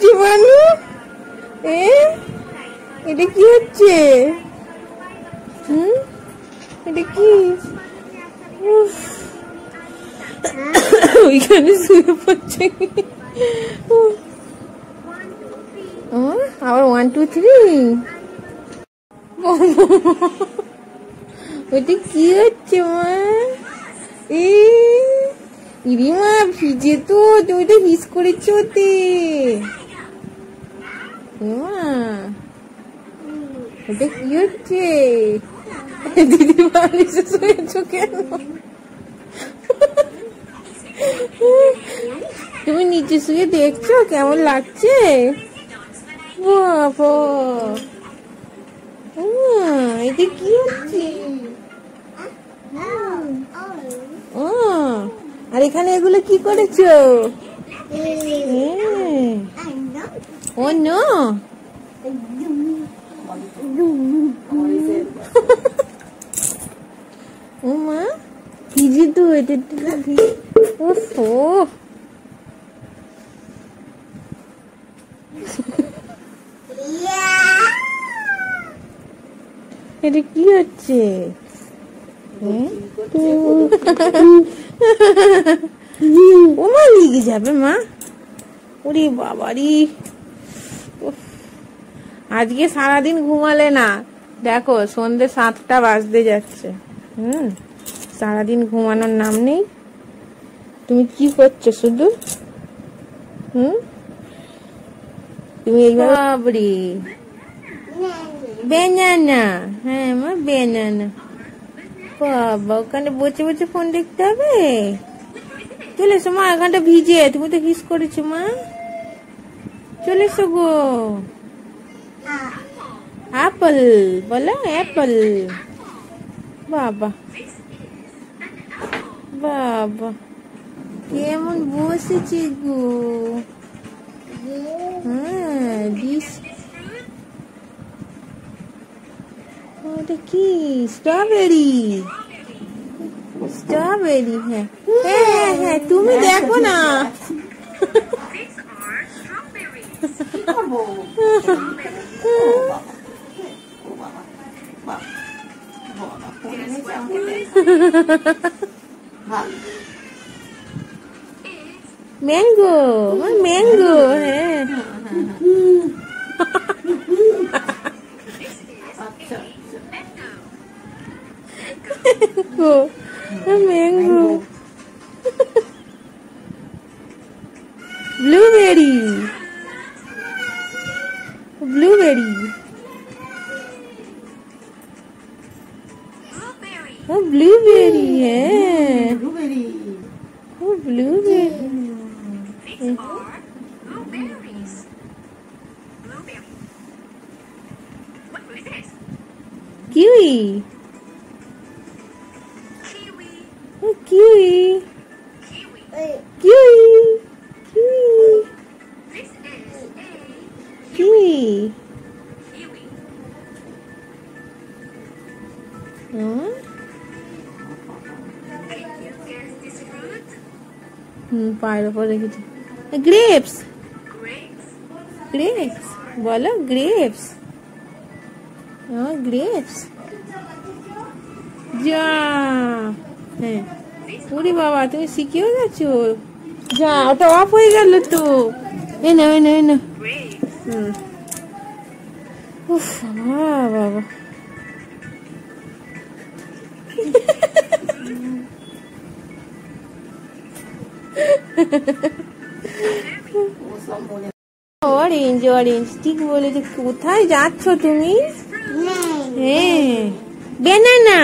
হচ্ছে মানু? এটা কি হচ্ছে? এটা কি? ওইখানে শুয়ে পড়ছে। আবার 1 2 3। ওইটা কি হচ্ছে মা? ইরি মা ভিজে তো, তুমি তো হিস করেছো ওতে। ওটা কি হচ্ছে? দিদি বালিশে শুয়েছো কেন? তুমি নিচে শুয়ে দেখছো কেমন লাগছে? বাবা, এটা কি হচ্ছে? আর এখানে এগুলো কি করেছো? ও নো, ও মা ভিজে তো, এটা এটা কি হচ্ছে? ও মা লিগে যাবে মা। ওরে বাবারি, আজকে সারাদিন ঘুমালে না। দেখো সন্ধ্যে 7টা বাজতে যাচ্ছে। সারাদিন ঘুমানোর নাম নেই। তুমি কি করছো শুধু? তুমি এইভাবে বাবরি বেনানা। হ্যাঁ মা বেনানা। বাবা, ওখানে বসে বসে ফোন দেখতে হবে? চলে এসো মা, এখানটা ভিজে, তুমি তো হিস করেছো মা। চলে এসো গো। অ্যাপল বলো, অ্যাপল। বাবা বাবা, কেমন বসেছে গো। ওটা কি? স্ট্রবেরি। স্ট্রবেরি, হ্যাঁ হ্যাঁ হ্যাঁ, তুমি দেখো না। ম্যাঙ্গো, ম্যাঙ্গো, হ্যাঁ। ম্যাঙ্গো। Blueberry, blueberry. ও ব্লুবেরি, হ্যাঁ ও blueberry. Kiwi, kiwi, kiwi, kiwi, পায়ের ওপর রেখেছি। গ্রেপস, গ্রেপস বলো, গ্রেপস। গ্রেপস। যা, হ্যাঁ। ওরে বাবা, তুমি শিখেও গেছো। যা, ওটা অফ হয়ে গেল তো। এ না, এ না, এ না। উফ বাবা। অরেঞ্জ, অরেঞ্জ ঠিক বলেছো। কোথায় যাচ্ছ তুমি? হ্যাঁ, বেনানা।